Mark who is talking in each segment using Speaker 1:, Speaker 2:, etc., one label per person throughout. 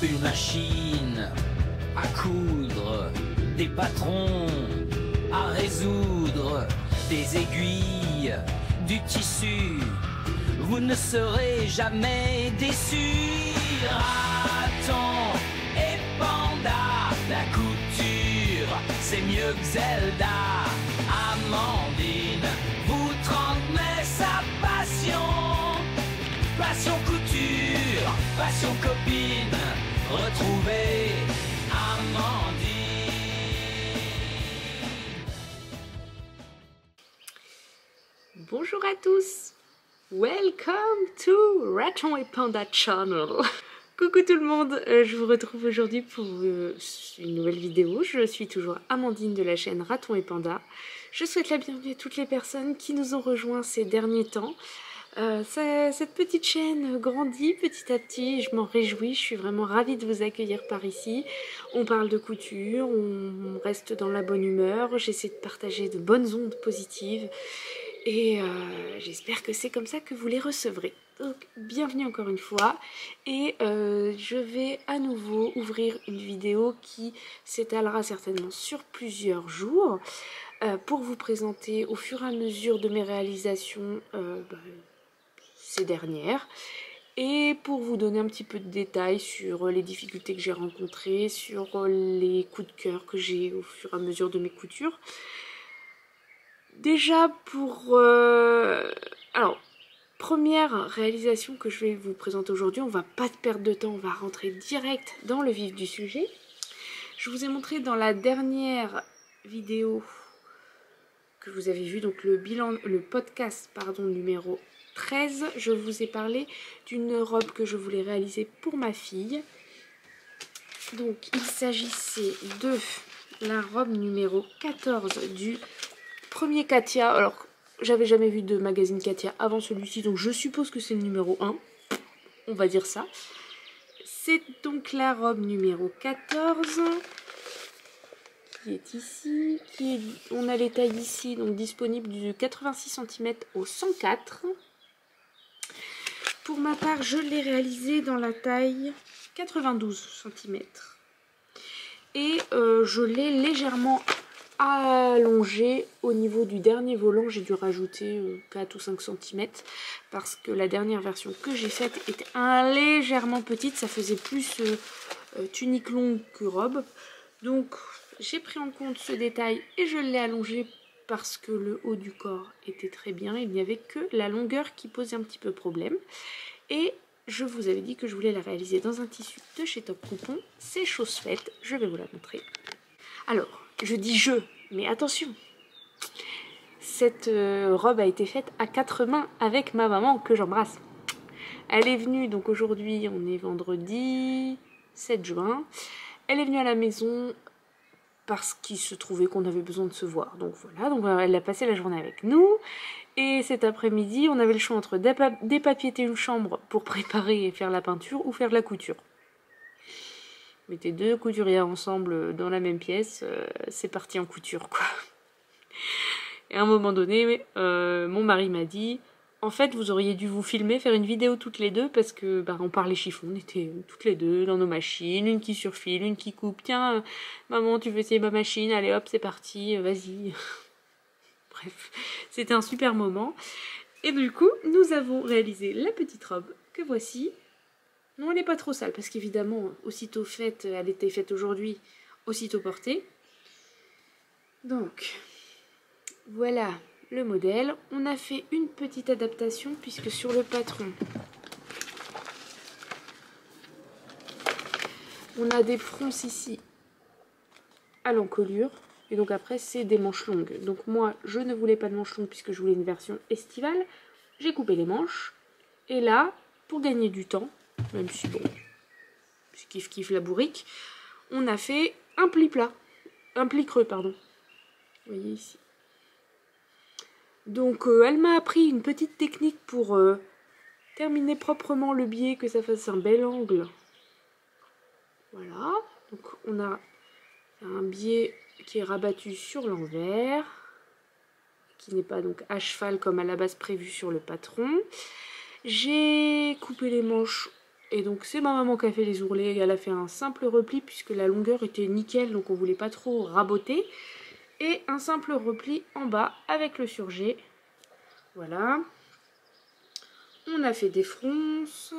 Speaker 1: Une machine à coudre, des patrons à résoudre, des aiguilles, du tissu. Vous ne serez jamais déçus. Raton et panda, la couture, c'est mieux que Zelda. Amandine vous transmet sa passion. Passion couture, passion copine, retrouvez Amandine.
Speaker 2: Bonjour à tous, welcome to Raton et Panda Channel. Coucou tout le monde, je vous retrouve aujourd'hui pour une nouvelle vidéo. Je suis toujours Amandine de la chaîne Raton et Panda. Je souhaite la bienvenue à toutes les personnes qui nous ont rejoints ces derniers temps. Cette petite chaîne grandit petit à petit, je m'en réjouis, je suis vraiment ravie de vous accueillir par ici. On parle de couture, on reste dans la bonne humeur, j'essaie de partager de bonnes ondes positives et j'espère que c'est comme ça que vous les recevrez. Donc bienvenue encore une fois et je vais à nouveau ouvrir une vidéo qui s'étalera certainement sur plusieurs jours pour vous présenter au fur et à mesure de mes réalisations ces dernières et pour vous donner un petit peu de détails sur les difficultés que j'ai rencontrées, sur les coups de cœur que j'ai au fur et à mesure de mes coutures. Déjà pour... alors, première réalisation que je vais vous présenter aujourd'hui, on va pas perdre de temps, on va rentrer direct dans le vif du sujet. Je vous ai montré dans la dernière vidéo que vous avez vu, donc le podcast numéro 13, je vous ai parlé d'une robe que je voulais réaliser pour ma fille. Donc il s'agissait de la robe numéro 14 du premier Katia. Alors j'avais jamais vu de magazine Katia avant celui-ci, donc je suppose que c'est le numéro 1, on va dire ça. C'est donc la robe numéro 14 qui est ici, on a les tailles ici, donc disponible du 86 cm au 104. Pour ma part, je l'ai réalisé dans la taille 92 cm. Et je l'ai légèrement allongé au niveau du dernier volant. J'ai dû rajouter 4 ou 5 cm parce que la dernière version que j'ai faite était légèrement petite. Ça faisait plus tunique longue que robe. Donc j'ai pris en compte ce détail et je l'ai allongé parce que le haut du corps était très bien. Il n'y avait que la longueur qui posait un petit peu problème. Et je vous avais dit que je voulais la réaliser dans un tissu de chez Top Coupon. C'est chose faite, je vais vous la montrer. Alors, je dis je, mais attention, cette robe a été faite à 4 mains avec ma maman que j'embrasse. Elle est venue, donc aujourd'hui on est vendredi 7 juin. Elle est venue à la maison parce qu'il se trouvait qu'on avait besoin de se voir. Donc voilà, donc elle a passé la journée avec nous. Et cet après-midi, on avait le choix entre dépapiéter une chambre pour préparer et faire la peinture ou faire la couture. Mettez deux couturiers ensemble dans la même pièce, c'est parti en couture quoi. Et à un moment donné, mon mari m'a dit... En fait, vous auriez dû vous filmer, faire une vidéo toutes les deux parce que on parlait chiffon, on était toutes les deux dans nos machines, une qui surfile, une qui coupe. Tiens, maman, tu veux essayer ma machine? Allez hop, c'est parti, vas-y. Bref, c'était un super moment. Et du coup, nous avons réalisé la petite robe que voici. Non, elle n'est pas trop sale parce qu'évidemment, aussitôt faite, elle était faite aujourd'hui, aussitôt portée. Donc, voilà le modèle. On a fait une petite adaptation puisque sur le patron on a des fronces ici à l'encolure et donc après c'est des manches longues. Donc moi je ne voulais pas de manches longues puisque je voulais une version estivale. J'ai coupé les manches et là pour gagner du temps, même si bon je kiffe la bourrique, on a fait un pli plat, un pli creux pardon. Vous voyez ici. Donc elle m'a appris une petite technique pour terminer proprement le biais, que ça fasse un bel angle. Voilà, donc on a un biais qui est rabattu sur l'envers, qui n'est pas donc à cheval comme à la base prévu sur le patron. J'ai coupé les manches Et donc c'est ma maman qui a fait les ourlets. Elle a fait un simple repli puisque la longueur était nickel, donc on voulait pas trop raboter. Et un simple repli en bas avec le surjet. Voilà. On a fait des fronces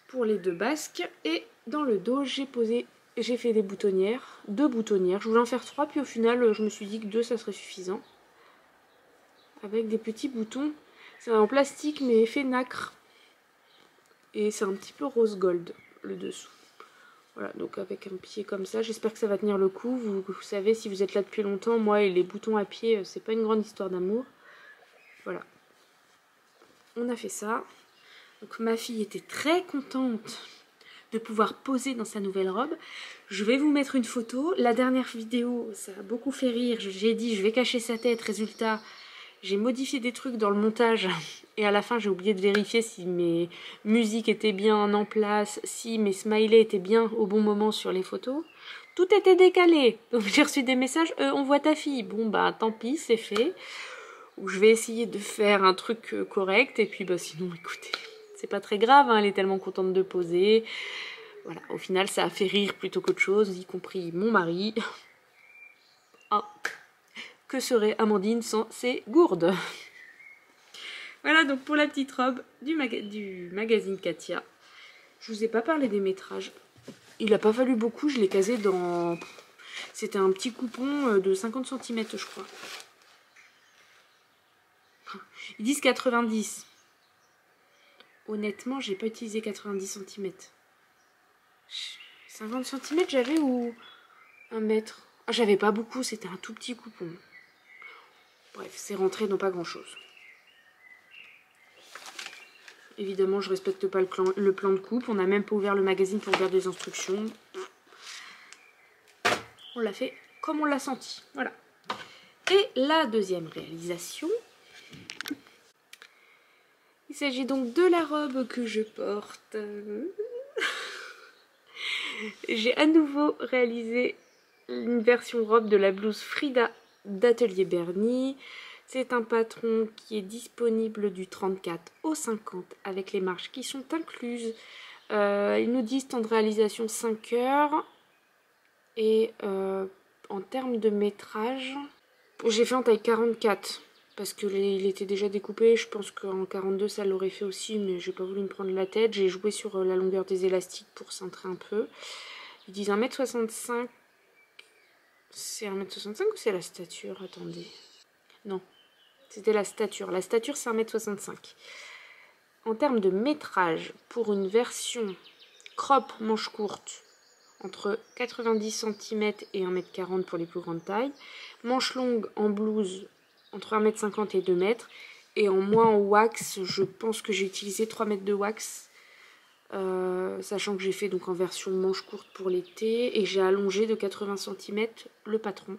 Speaker 2: pour les 2 basques. Et dans le dos, j'ai fait des boutonnières. 2 boutonnières. Je voulais en faire 3, puis au final, je me suis dit que 2, ça serait suffisant. Avec des petits boutons. C'est en plastique, mais effet nacre. Et c'est un petit peu rose gold, le dessous. Voilà, donc avec un pied comme ça, j'espère que ça va tenir le coup. Vous savez, si vous êtes là depuis longtemps, moi et les boutons à pied, c'est pas une grande histoire d'amour. Voilà. On a fait ça. Donc ma fille était très contente de pouvoir poser dans sa nouvelle robe. Je vais vous mettre une photo. La dernière vidéo, ça a beaucoup fait rire. J'ai dit, je vais cacher sa tête. Résultat, j'ai modifié des trucs dans le montage. Et à la fin, j'ai oublié de vérifier si mes musiques étaient bien en place, si mes smileys étaient bien au bon moment sur les photos. Tout était décalé. Donc j'ai reçu des messages, on voit ta fille. Bon bah tant pis, c'est fait. Ou je vais essayer de faire un truc correct. Et puis bah sinon, écoutez, c'est pas très grave, hein, elle est tellement contente de poser. Voilà, au final, ça a fait rire plutôt qu'autre chose, y compris mon mari. Ah, que serait Amandine sans ses gourdes? Voilà donc pour la petite robe du magazine Katia. Je vous ai pas parlé des métrages. Il a pas fallu beaucoup, je l'ai casé dans... C'était un petit coupon de 50 cm je crois. Ils disent 90. Honnêtement, j'ai pas utilisé 90 cm. 50 cm j'avais ou 1 mètre. Ah, j'avais pas beaucoup, c'était un tout petit coupon. Bref, c'est rentré dans pas grand chose. Évidemment, je respecte pas le plan de coupe. On n'a même pas ouvert le magazine pour regarder les instructions. On l'a fait comme on l'a senti. Voilà. Et la deuxième réalisation. Il s'agit donc de la robe que je porte. J'ai à nouveau réalisé une version robe de la blouse Frida d'Atelier Bernie. C'est un patron qui est disponible du 34 au 50 avec les marges qui sont incluses. Ils nous disent temps de réalisation 5 heures. Et en termes de métrage, j'ai fait en taille 44 parce qu'il était déjà découpé. Je pense qu'en 42 ça l'aurait fait aussi, mais j'ai pas voulu me prendre la tête. J'ai joué sur la longueur des élastiques pour cintrer un peu. Ils disent 1m65. C'est 1m65 ou c'est la stature? Attendez. Non, c'était la stature. La stature, c'est 1m65. En termes de métrage, pour une version crop manche courte, entre 90 cm et 1m40 pour les plus grandes tailles. Manche longue en blouse, entre 1m50 et 2 m. Et en moins en wax, je pense que j'ai utilisé 3 mètres de wax. Sachant que j'ai fait donc en version manche courte pour l'été. Et j'ai allongé de 80 cm le patron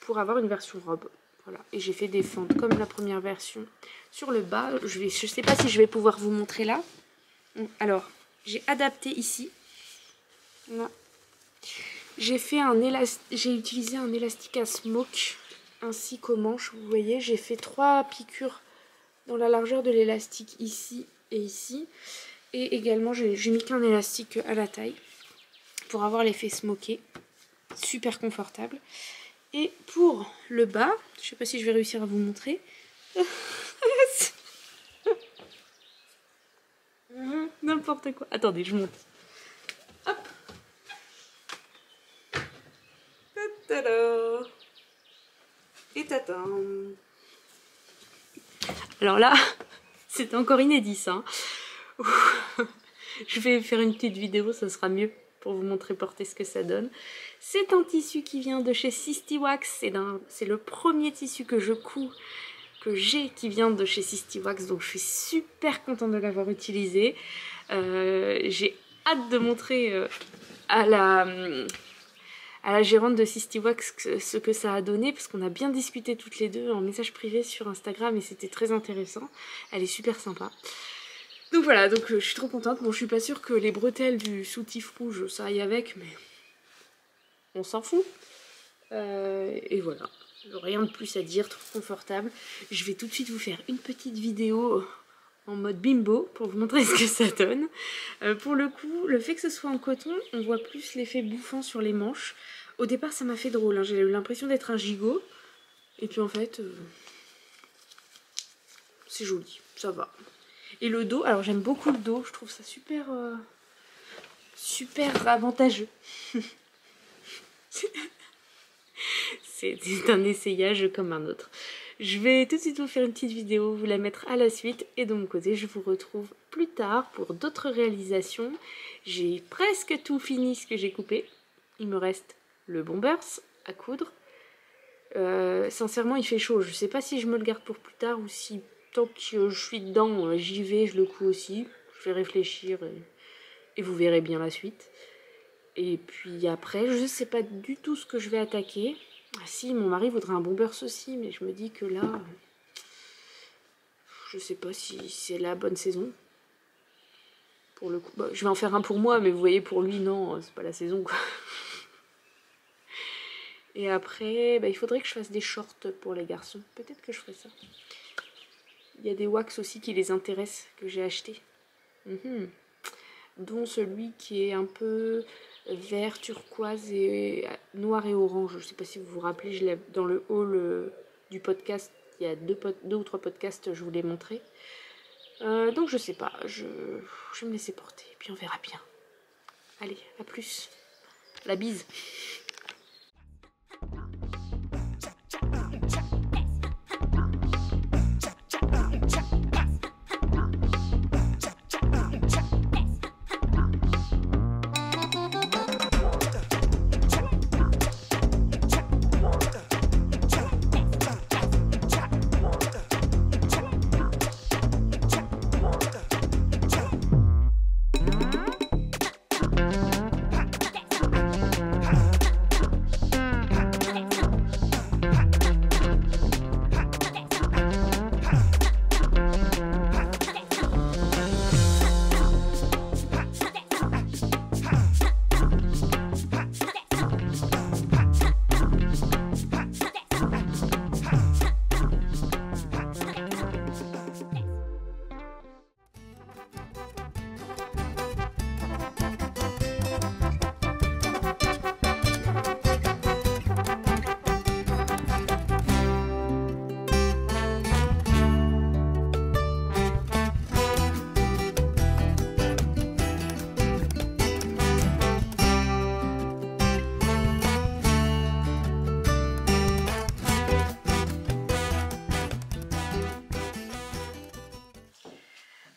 Speaker 2: pour avoir une version robe. Voilà. Et j'ai fait des fentes comme la première version sur le bas. Je sais pas si je vais pouvoir vous montrer là. Alors, j'ai adapté ici. Voilà. J'ai utilisé un élastique à smoke ainsi qu'aux manches. Vous voyez, j'ai fait 3 piqûres dans la largeur de l'élastique ici et ici. Et également, j'ai mis qu'un élastique à la taille pour avoir l'effet smoké. Super confortable. Et pour le bas, je sais pas si je vais réussir à vous montrer. N'importe quoi. Attendez, je monte. Hop. Ta-da. Et tata. Alors là, c'est encore inédit ça. Je vais faire une petite vidéo, ça sera mieux pour vous montrer porter ce que ça donne. C'est un tissu qui vient de chez Sisty Wax. C'est le premier tissu que je couds, qui vient de chez Sisty Wax. Donc je suis super contente de l'avoir utilisé. J'ai hâte de montrer à la gérante de Sisty Wax ce que ça a donné, parce qu'on a bien discuté toutes les deux en message privé sur Instagram et c'était très intéressant. Elle est super sympa. Donc voilà, donc je suis trop contente. Bon, je suis pas sûre que les bretelles du soutif rouge ça aille avec, mais on s'en fout. Et voilà, rien de plus à dire, trop confortable. Je vais tout de suite vous faire une petite vidéo en mode bimbo pour vous montrer ce que ça donne. Pour le coup, le fait que ce soit en coton, on voit plus l'effet bouffant sur les manches. Au départ, ça m'a fait drôle, hein. J'ai eu l'impression d'être un gigot. Et puis en fait, c'est joli, ça va. Et le dos, alors j'aime beaucoup le dos, je trouve ça super, super avantageux. C'est un essayage comme un autre. Je vais tout de suite vous faire une petite vidéo, vous la mettre à la suite. Et de mon côté, je vous retrouve plus tard pour d'autres réalisations. J'ai presque tout fini ce que j'ai coupé. Il me reste le bombers à coudre. Sincèrement, il fait chaud. Je sais pas si je me le garde pour plus tard ou si tant que je suis dedans, j'y vais, je le couds aussi. Je vais réfléchir et vous verrez bien la suite. Et puis après, je sais pas du tout ce que je vais attaquer. Ah si, mon mari voudrait un bombers aussi, mais je me dis que là, je sais pas si c'est la bonne saison. Pour le coup, bah, je vais en faire un pour moi, mais vous voyez, pour lui, non, c'est pas la saison, quoi. Et après, bah, il faudrait que je fasse des shorts pour les garçons. Peut-être que je ferai ça. Il y a des wax aussi qui les intéressent, que j'ai acheté. Dont celui qui est un peu vert, turquoise et noir et orange. Je sais pas si vous vous rappelez, je l'ai dans le haul du podcast. Il y a deux ou trois podcasts, je vous l'ai montré. Donc je sais pas, je vais me laisser porter. Et puis on verra bien. Allez, à plus. La bise.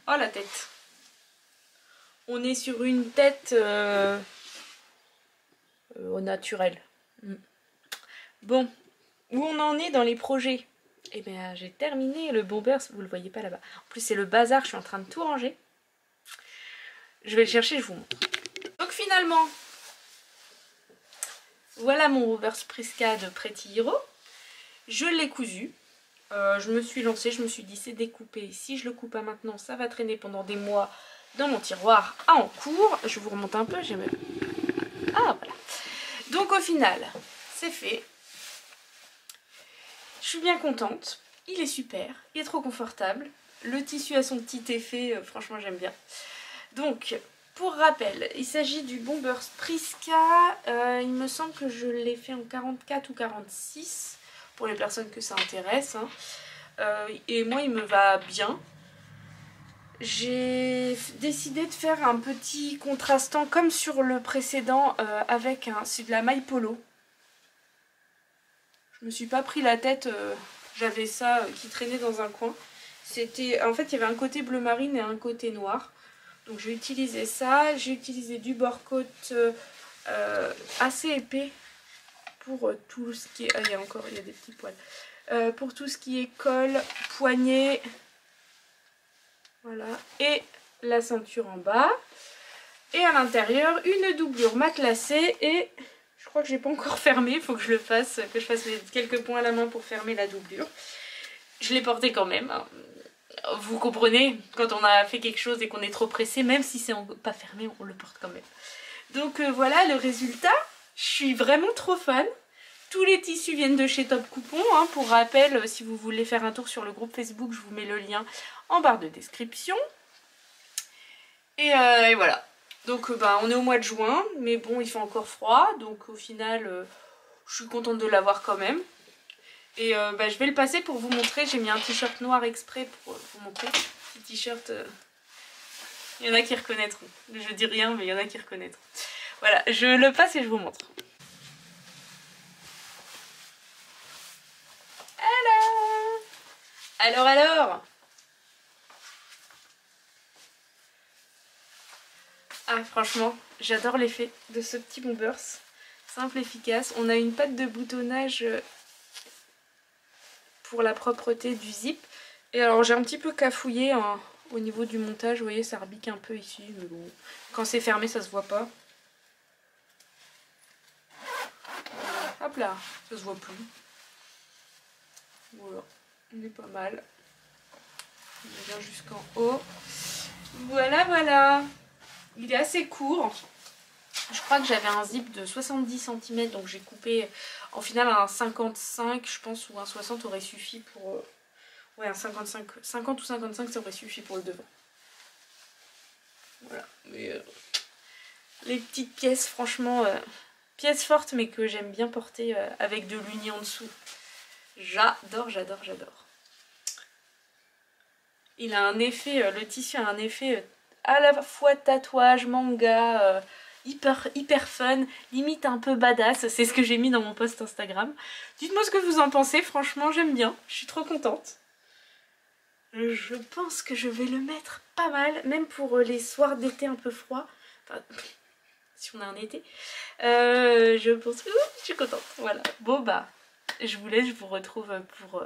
Speaker 2: Oh la tête. On est sur une tête au naturel. Bon, où on en est dans les projets? Eh bien j'ai terminé le bombers, vous le voyez pas là-bas. En plus c'est le bazar, je suis en train de tout ranger. Je vais le chercher, je vous montre. Donc finalement, voilà mon bombers Prisca de Pretty Hero. Je l'ai cousu. Je me suis lancée, je me suis dit c'est découpé, si je le coupe pas maintenant ça va traîner pendant des mois dans mon tiroir à en cours. Je vous remonte un peu, j'ai même... Ah voilà. Donc au final, c'est fait. Je suis bien contente, il est super, il est trop confortable. Le tissu a son petit effet, franchement j'aime bien. Donc pour rappel, il s'agit du bombers Prisca, il me semble que je l'ai fait en 44 ou 46. Pour les personnes que ça intéresse, hein. Et moi il me va bien. J'ai décidé de faire un petit contrastant comme sur le précédent avec c'est de la maille polo. Je me suis pas pris la tête, j'avais ça qui traînait dans un coin. C'était, en fait il y avait un côté bleu marine et un côté noir. Donc j'ai utilisé ça, j'ai utilisé du bord-côte assez épais. Pour tout ce qui est... Ah, il y a des petits poils. Pour tout ce qui est col, poignet, voilà, et la ceinture en bas. Et à l'intérieur, une doublure matelassée et je crois que j'ai pas encore fermé, il faut que je le fasse, que je fasse quelques points à la main pour fermer la doublure. Je l'ai porté quand même, hein. Vous comprenez, quand on a fait quelque chose et qu'on est trop pressé, même si c'est pas fermé, on le porte quand même. Donc voilà le résultat. Je suis vraiment trop fan. Tous les tissus viennent de chez Top Coupon. Hein. Pour rappel, si vous voulez faire un tour sur le groupe Facebook, je vous mets le lien en barre de description. Et voilà. Donc on est au mois de juin, mais bon, il fait encore froid. Donc au final, je suis contente de l'avoir quand même. Et je vais le passer pour vous montrer. J'ai mis un t-shirt noir exprès pour vous montrer. Petit t-shirt... Il y en a qui reconnaîtront. Je dis rien, mais il y en a qui reconnaîtront. Voilà, je le passe et je vous montre. Alors ah franchement, j'adore l'effet de ce petit bombers. Simple, efficace. On a une patte de boutonnage pour la propreté du zip. Et alors j'ai un petit peu cafouillé hein, au niveau du montage. Vous voyez, ça rebique un peu ici. Mais bon, quand c'est fermé, ça se voit pas. Hop là, ça se voit plus. Voilà, on est pas mal. On vient jusqu'en haut. Voilà, voilà. Il est assez court. Je crois que j'avais un zip de 70 cm, donc j'ai coupé en final un 55, je pense, ou un 60 aurait suffi pour... Ouais, un 55, 50 ou 55, ça aurait suffi pour le devant. Voilà. Mais, les petites pièces, franchement, pièces fortes, mais que j'aime bien porter avec de l'uni en dessous. J'adore, j'adore, j'adore. Il a un effet, le tissu a un effet à la fois tatouage, manga, hyper fun, limite un peu badass. C'est ce que j'ai mis dans mon post Instagram. Dites-moi ce que vous en pensez, franchement j'aime bien, je suis trop contente. Je pense que je vais le mettre pas mal, même pour les soirs d'été un peu froid. Enfin, si on a un été. Je pense que je suis contente. Voilà. Bon bah, je vous laisse, je vous retrouve pour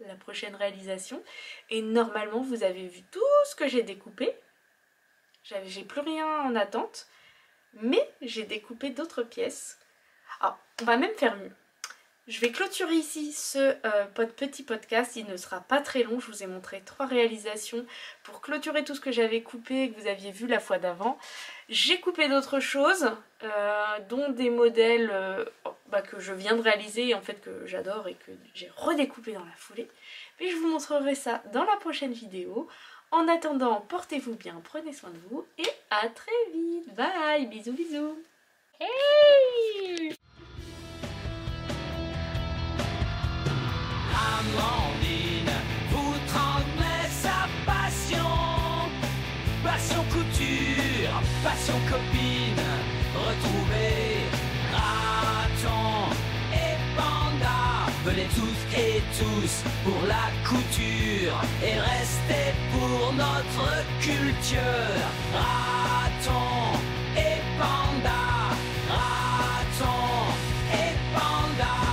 Speaker 2: la prochaine réalisation. Et normalement, vous avez vu tout ce que j'ai découpé. J'ai plus rien en attente. Mais j'ai découpé d'autres pièces. Alors, on va même faire mieux. Je vais clôturer ici ce petit podcast, il ne sera pas très long, je vous ai montré 3 réalisations pour clôturer tout ce que j'avais coupé et que vous aviez vu la fois d'avant. J'ai coupé d'autres choses, dont des modèles que je viens de réaliser et en fait que j'adore et que j'ai redécoupé dans la foulée. Mais je vous montrerai ça dans la prochaine vidéo. En attendant, portez-vous bien, prenez soin de vous et à très vite. Bye, bisous bisous. Hey!
Speaker 1: Amandine vous transmet sa passion. Passion couture, passion copine. Retrouvez Raton et Panda. Venez toutes et tous pour la couture et restez pour notre culture. Raton et Panda, Raton et Panda.